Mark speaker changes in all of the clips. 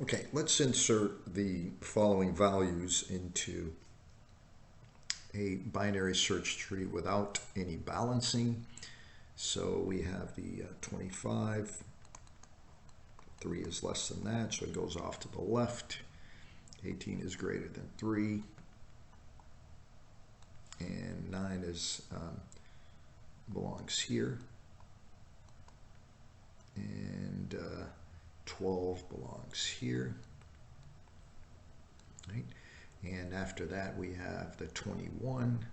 Speaker 1: Okay, let's insert the following values into a binary search tree without any balancing. So we have the 25, 3 is less than that, so it goes off to the left. 18 is greater than 3, and 9 is belongs here, and 12 belongs here. Right? And after that we have the 21,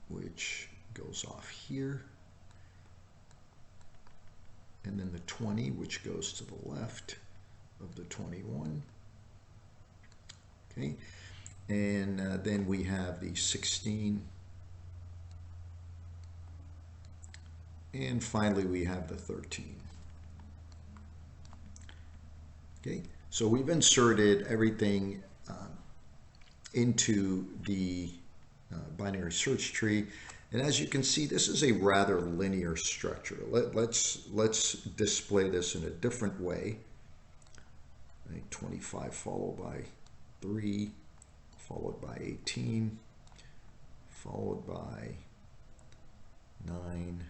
Speaker 1: which goes off here, and then the 20, which goes to the left of the 21. Okay, and then we have the 16, and finally we have the 13. Okay, so we've inserted everything into the binary search tree, and as you can see, this is a rather linear structure. Let's display this in a different way. Right, 25 followed by 3, followed by 18, followed by 9,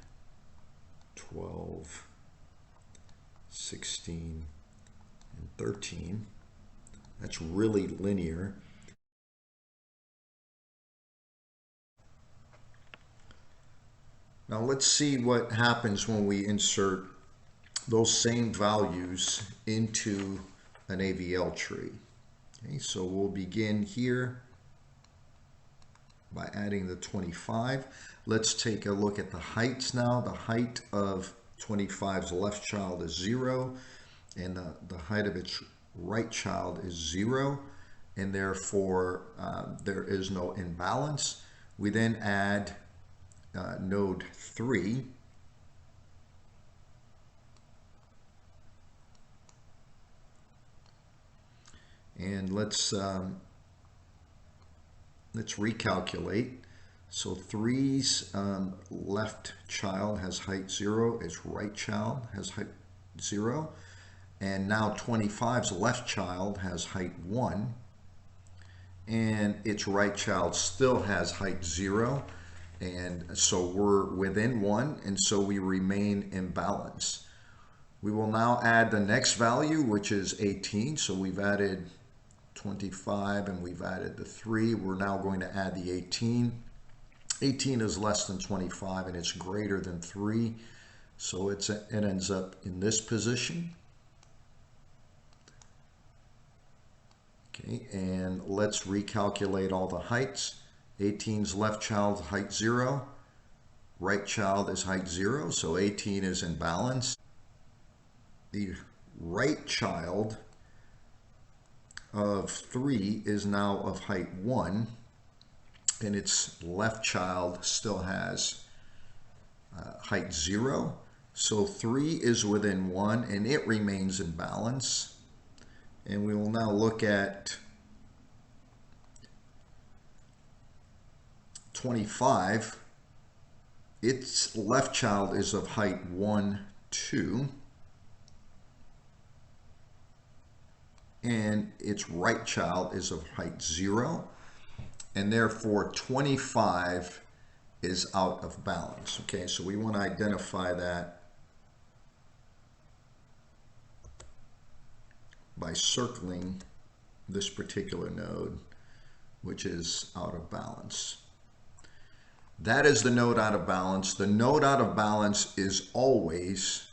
Speaker 1: 12, 16, and 13. That's really linear. Now let's see what happens when we insert those same values into an AVL tree. Okay, so we'll begin here by adding the 25. Let's take a look at the heights now. The height of 25's left child is 0, and the height of its right child is 0, and therefore there is no imbalance. We then add node 3, and let's recalculate. So 3's left child has height 0, its right child has height 0, and now 25's left child has height 1, and its right child still has height 0. And so we're within 1, and so we remain in balance. We will now add the next value, which is 18. So we've added 25 and we've added the 3. We're now going to add the 18. 18 is less than 25 and it's greater than 3. So it ends up in this position. Okay, and let's recalculate all the heights. 18's left child height 0, right child is height 0, so 18 is in balance. The right child of 3 is now of height 1, and its left child still has height 0, so 3 is within 1 and it remains in balance. And we will now look at 25. Its left child is of height 1, 2, and its right child is of height 0, and therefore 25 is out of balance. Okay, so we want to identify that by circling this particular node, which is out of balance. That is the node out of balance. The node out of balance is always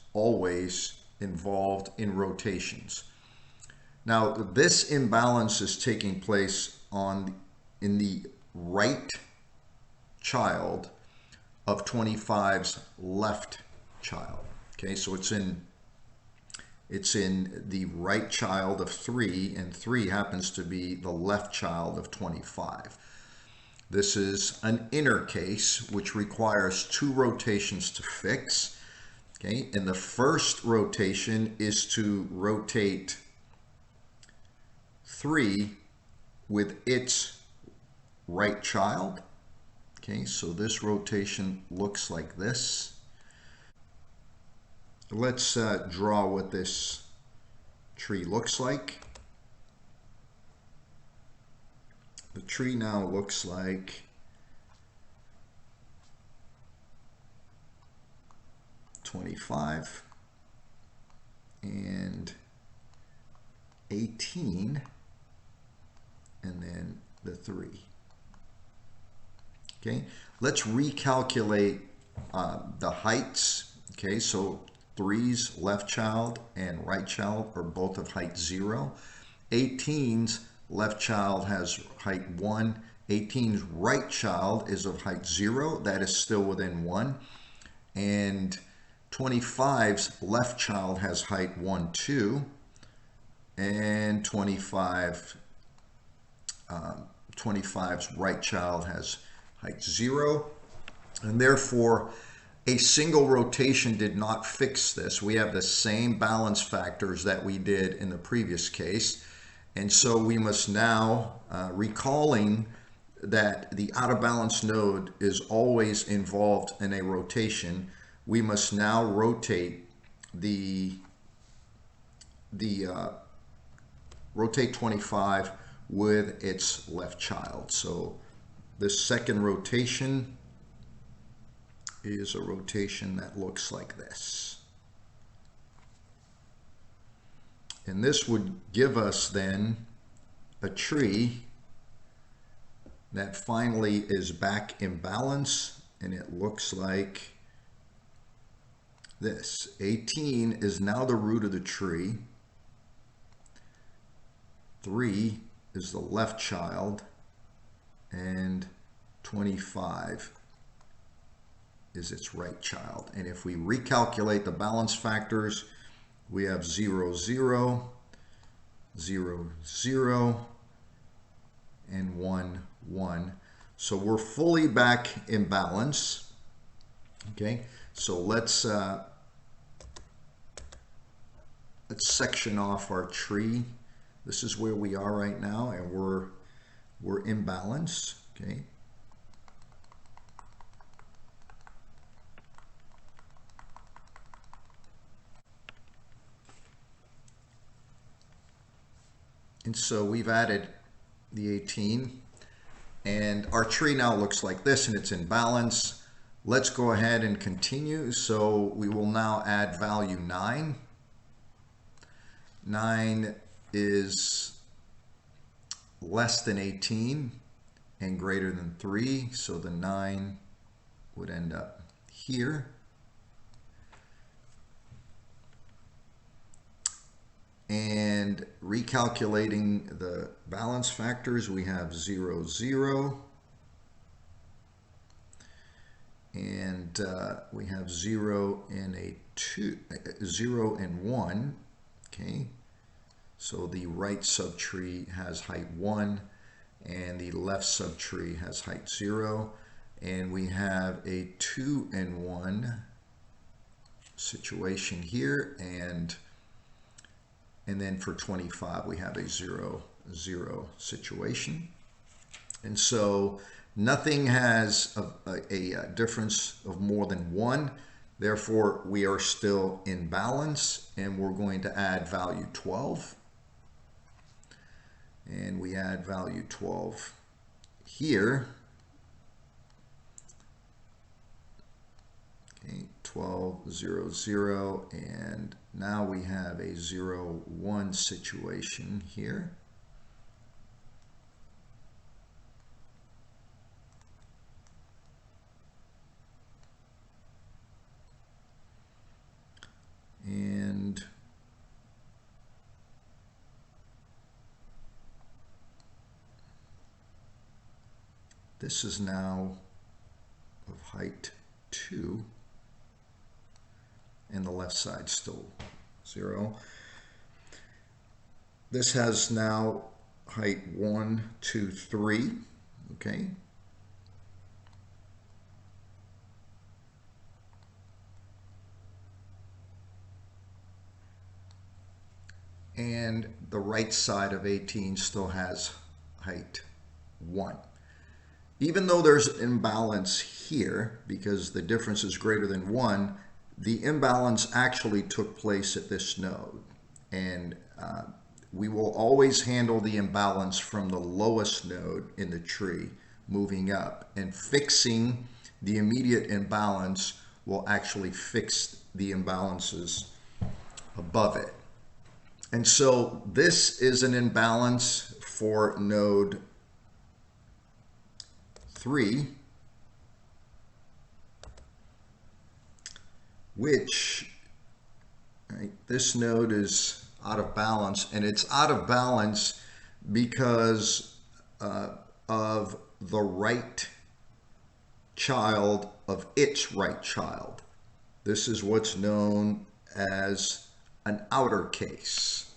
Speaker 1: involved in rotations. Now, this imbalance is taking place in the right child of 25's left child. Okay, so it's in the right child of 3, and 3 happens to be the left child of 25. This is an inner case, which requires 2 rotations to fix. Okay, and the first rotation is to rotate 3 with its right child. Okay, so this rotation looks like this. Let's draw what this tree looks like. the tree now looks like 25 and 18 and then the 3. Okay, let's recalculate the heights. Okay, so 3's left child and right child are both of height 0. 18's left child has height 1. 18's right child is of height 0. That is still within 1. And 25's left child has height 1, 2. And 25's right child has height 0, and therefore a single rotation did not fix this. We have the same balance factors that we did in the previous case, and so we must now, recalling that the out of balance node is always involved in a rotation, we must now rotate rotate 25 with its left child. So this second rotation is a rotation that looks like this. And this would give us then a tree that finally is back in balance, and it looks like this. 18 is now the root of the tree. 3 is the left child, and 25 is its right child. And if we recalculate the balance factors, we have 0, 0, 0, 0, and 1, 1. So we're fully back in balance. Okay, so let's section off our tree. This is where we are right now, and we're in balance. Okay. And so we've added the 18, and our tree now looks like this, and it's in balance. Let's go ahead and continue. So we will now add value 9. 9 is less than 18 and greater than 3, so the 9 would end up here. And recalculating the balance factors, we have 0, 0, and we have 0 and a 2, 0 and 1. Okay, so the right subtree has height 1 and the left subtree has height 0, and we have a 2 and 1 situation here, and then for 25 we have a 0, 0 situation. And so nothing has a difference of more than 1. Therefore, we are still in balance, and we're going to add value 12. And we add value 12 here. Okay, 12, 0, 0, and now we have a 0, 1 situation here. And this is now of height 2, and the left side still 0. This has now height 1, 2, 3, okay? And the right side of 18 still has height 1. Even though there's imbalance here, because the difference is greater than 1, the imbalance actually took place at this node. And we will always handle the imbalance from the lowest node in the tree moving up, and fixing the immediate imbalance will actually fix the imbalances above it. And so this is an imbalance for node 3, which, right, this node is out of balance, and it's out of balance because of the right child of its right child. This is what's known as an outer case.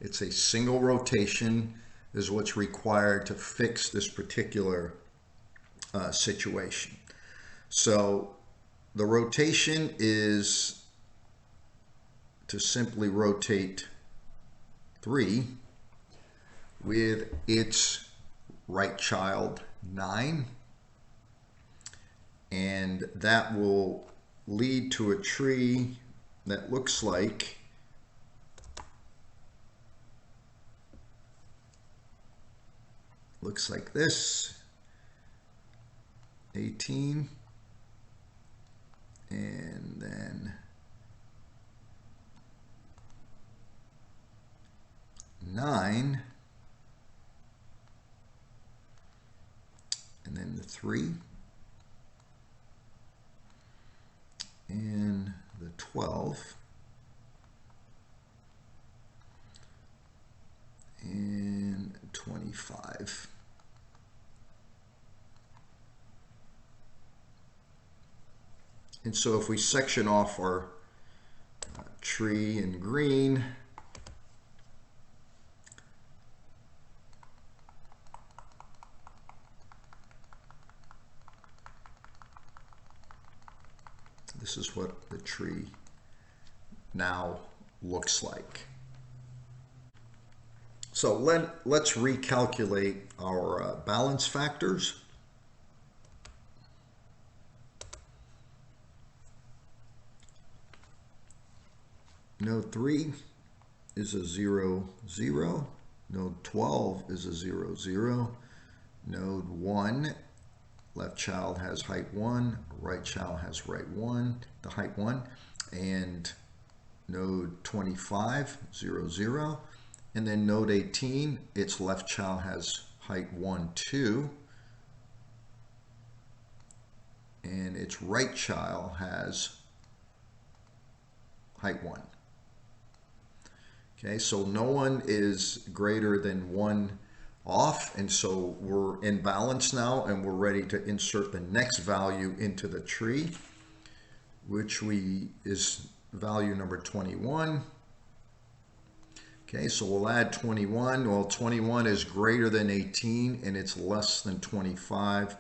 Speaker 1: It's a single rotation is what's required to fix this particular situation. So the rotation is to simply rotate 3 with its right child 9, and that will lead to a tree that looks like this: 18, and then 9, and then the 3, and the 12, and 25. And so if we section off our tree in green, this is what the tree now looks like. So let's recalculate our balance factors. Node 3 is a 0, 0. Node 12 is a 0, 0. Node 1, left child has height 1, right child has height 1, and node 25, 0, 0. And then node 18, its left child has height 1, 2, and its right child has height 1. Okay, so no one is greater than 1 off, and so we're in balance now, and we're ready to insert the next value into the tree, which is value number 21. Okay, so we'll add 21. Well, 21 is greater than 18, and it's less than 25,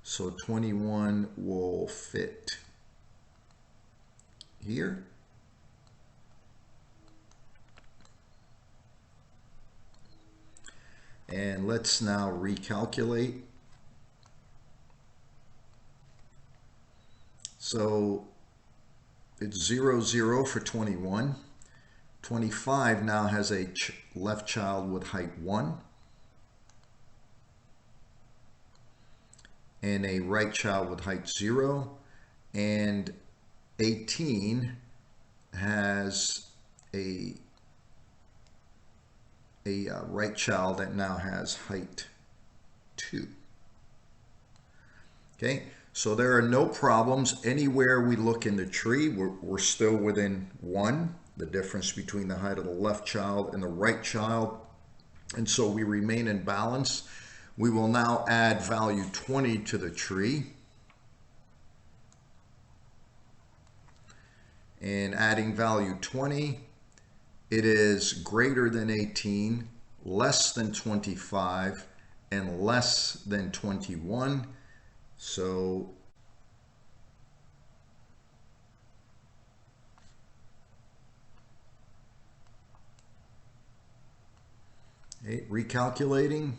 Speaker 1: so 21 will fit here. And let's now recalculate. So it's 0, 0 for 21. 25 now has a left child with height 1 and a right child with height 0, and 18 has a right child that now has height 2. Okay, so there are no problems anywhere we look in the tree. We're still within 1, the difference between the height of the left child and the right child, and so we remain in balance. We will now add value 20 to the tree, and adding value 20, it is greater than 18, less than 25, and less than 21. So recalculating,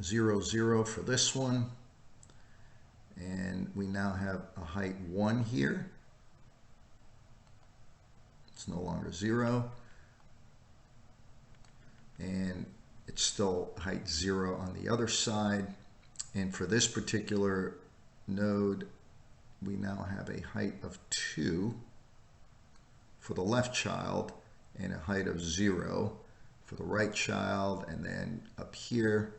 Speaker 1: 0, 0 for this one, and we now have a height 1 here. It's no longer 0. and it's still height 0 on the other side. And for this particular node, we now have a height of 2 for the left child and a height of 0 for the right child. And then up here,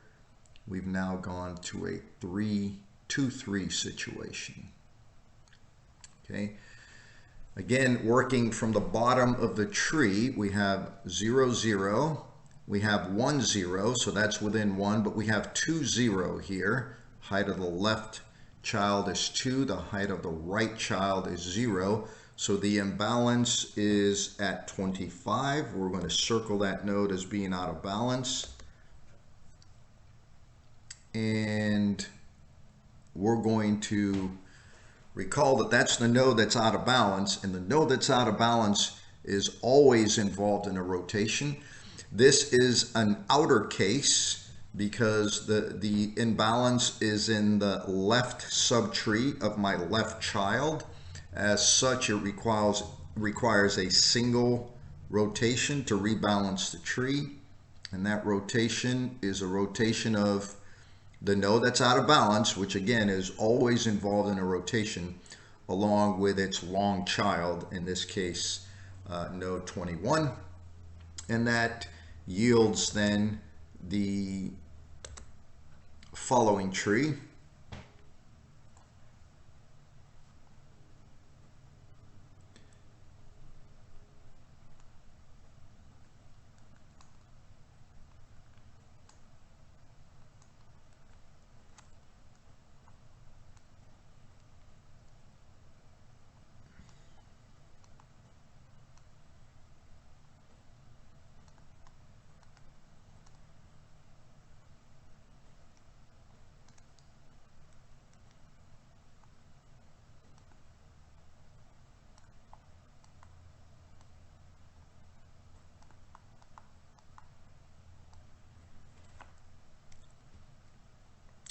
Speaker 1: we've now gone to a 2-3 situation. Okay. Again, working from the bottom of the tree, we have 0, 0. We have 1, 0, so that's within 1, but we have 2, 0 here. Height of the left child is 2. The height of the right child is 0. So the imbalance is at 25. We're going to circle that node as being out of balance. And we're going to recall that that's the node that's out of balance, and the node that's out of balance is always involved in a rotation. This is an outer case because the imbalance is in the left subtree of my left child. As such, it requires a single rotation to rebalance the tree, and that rotation is a rotation of the node that's out of balance, which again is always involved in a rotation, along with its long child, in this case node 21, and that yields then the following tree.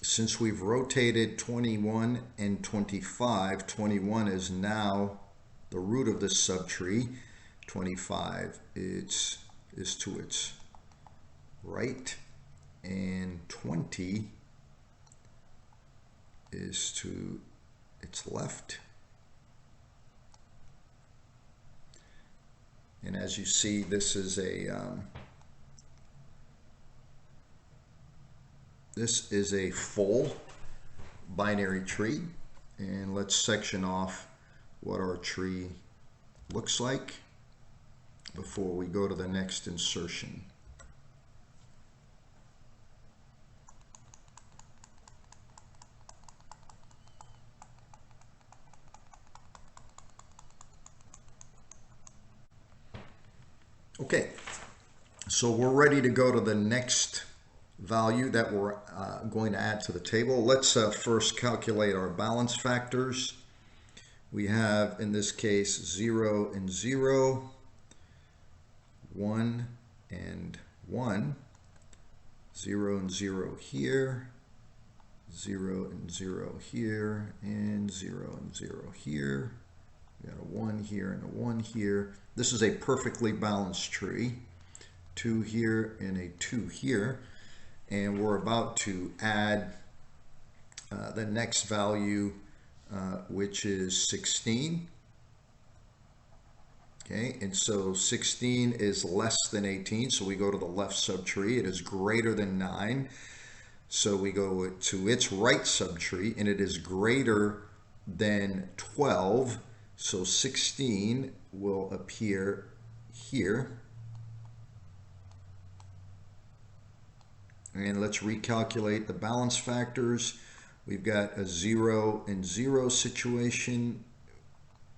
Speaker 1: Since we've rotated 21 and 25, 21 is now the root of this subtree. 25 is to its right, and 20 is to its left. And as you see, this is a full binary tree, and let's section off what our tree looks like before we go to the next insertion. Okay, so we're ready to go to the next value that we're going to add to the table. Let's first calculate our balance factors. We have, in this case, 0 and 0, 1 and 1, 0 and 0 here, 0 and 0 here, and 0 and 0 here. We got a 1 here and a 1 here. This is a perfectly balanced tree. 2 here and a 2 here. And we're about to add the next value, which is 16. Okay, and so 16 is less than 18, so we go to the left subtree. It is greater than 9, so we go to its right subtree, and it is greater than 12, so 16 will appear here. And let's recalculate the balance factors. We've got a 0 and 0 situation.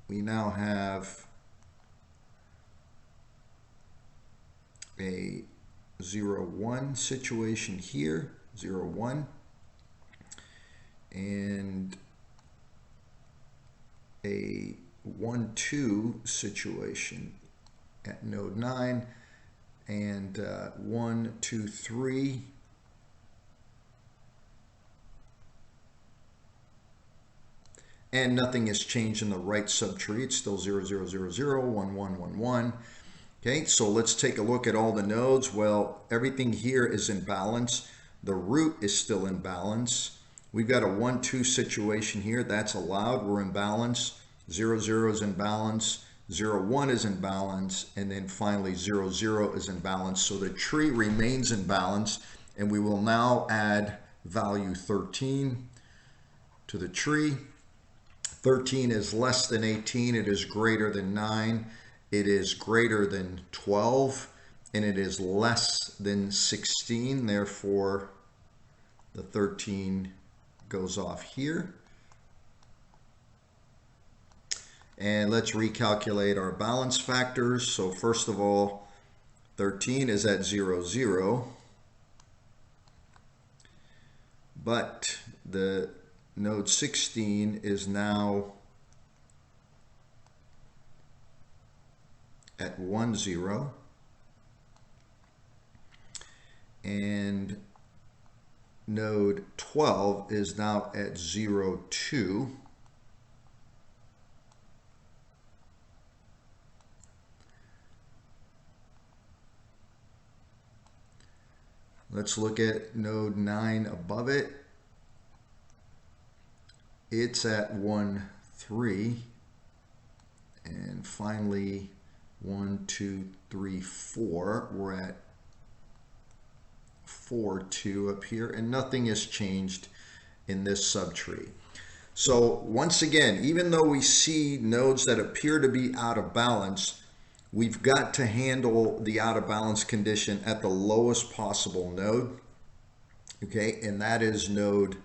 Speaker 1: We now have a 0, 1 situation here, 0, 1, and a 1, 2 situation at node 9, and 1, 2, 3. And nothing has changed in the right subtree. It's still 0, 0, 0, 0, 1, 1, 1, 1. Okay, so let's take a look at all the nodes. Well, everything here is in balance. The root is still in balance. We've got a 1-2 situation here. That's allowed. We're in balance. 0, 0 is in balance. 0, 1 is in balance. And then finally 0, 0 is in balance. So the tree remains in balance. And we will now add value 13 to the tree. 13 is less than 18. It is greater than 9. It is greater than 12. And it is less than 16. Therefore, the 13 goes off here. And let's recalculate our balance factors. So first of all, 13 is at 0, 0. But the node 16 is now at 1, 0. And node 12 is now at 0, 2. Let's look at node 9 above it. It's at 1, 3. And finally, 1, 2, 3, 4. We're at 4, 2 up here, and nothing has changed in this subtree. So once again, even though we see nodes that appear to be out of balance, we've got to handle the out of balance condition at the lowest possible node. Okay, and that is node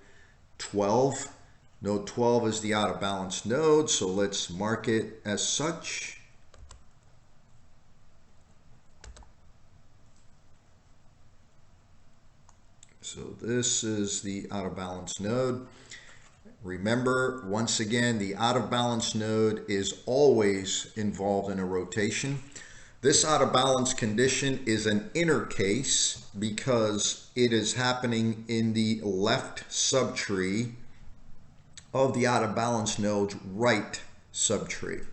Speaker 1: 12. Node 12 is the out of balance node, so let's mark it as such. So this is the out of balance node. Remember, once again, the out of balance node is always involved in a rotation. This out of balance condition is an inner case because it is happening in the left subtree of the out of balance node's right subtree.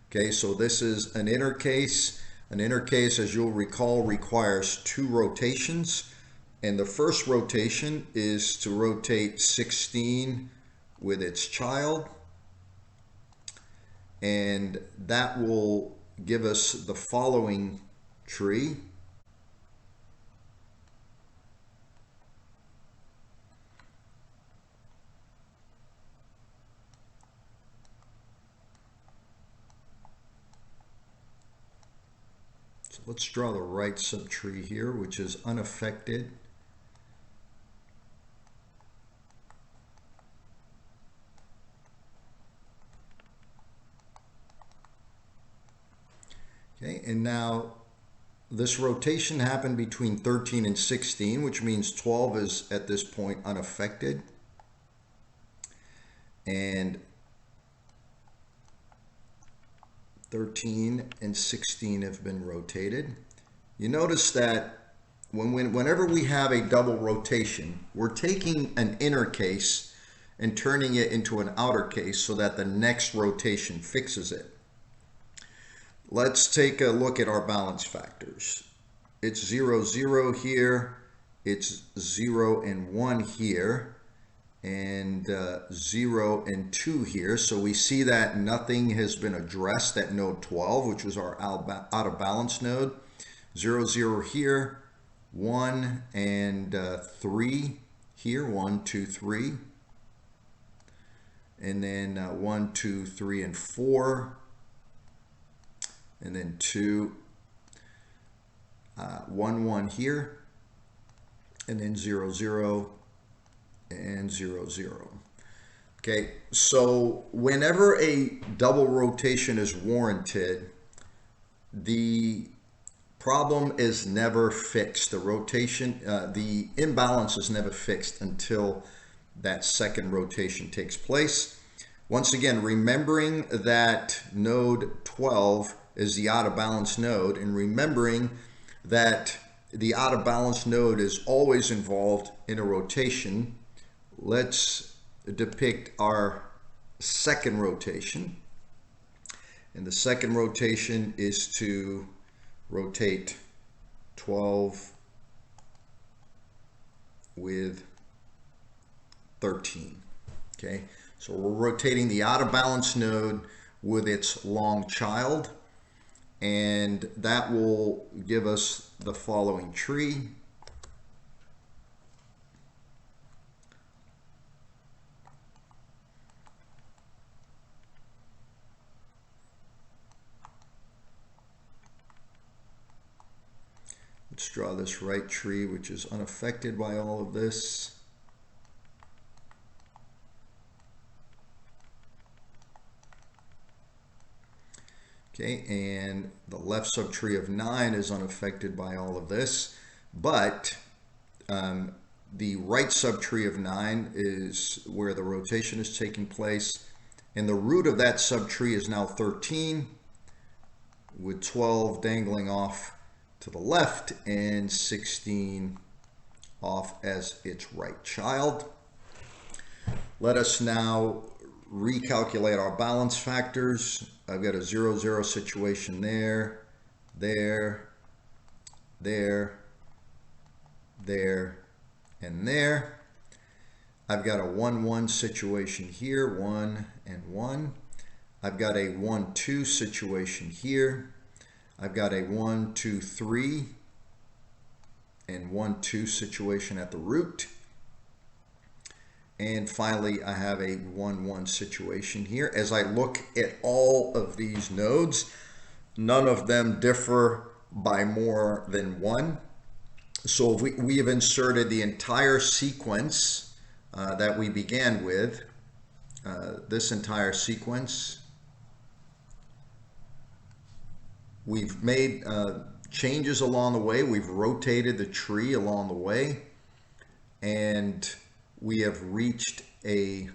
Speaker 1: Okay, so this is an inner case. An inner case, as you'll recall, requires 2 rotations. And the first rotation is to rotate 16 with its child. And that will give us the following tree. So let's draw the right subtree here, which is unaffected. Okay, and now this rotation happened between 13 and 16, which means 12 is at this point unaffected. And 13 and 16 have been rotated. You notice that whenever we have a double rotation, we're taking an inner case and turning it into an outer case so that the next rotation fixes it. Let's take a look at our balance factors. It's 0, 0 here. It's 0 and 1 here. And 0 and 2 here. So we see that nothing has been addressed at node 12, which was our out of balance node. 0, 0 here. 1 and 3 here. 1, 2, 3. And then 1, 2, 3, and 4. And then 2, 1, 1 here, and then 0, 0, and 0, 0. Okay, so whenever a double rotation is warranted, the problem is never fixed. The rotation, the imbalance is never fixed until that second rotation takes place. Once again, remembering that node 12 is the out of balance node, and remembering that the out of balance node is always involved in a rotation, let's depict our second rotation. And the second rotation is to rotate 12 with 13. Okay, so we're rotating the out of balance node with its long child, and that will give us the following tree. Let's draw this right tree, which is unaffected by all of this. Okay, and the left subtree of 9 is unaffected by all of this, but the right subtree of 9 is where the rotation is taking place, and the root of that subtree is now 13, with 12 dangling off to the left and 16 off as its right child. Let us now recalculate our balance factors. I've got a 0, 0 situation there, there, there, there, and there. I've got a 1, 1 situation here, 1 and 1. I've got a 1, 2 situation here. I've got a 1, 2, 3 and 1, 2 situation at the root. And finally, I have a 1, 1 situation here. As I look at all of these nodes, none of them differ by more than 1. So if we have inserted the entire sequence that we began with, this entire sequence. We've made changes along the way. We've rotated the tree along the way, and we have reached a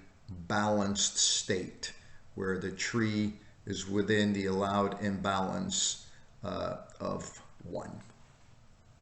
Speaker 1: balanced state where the tree is within the allowed imbalance of 1.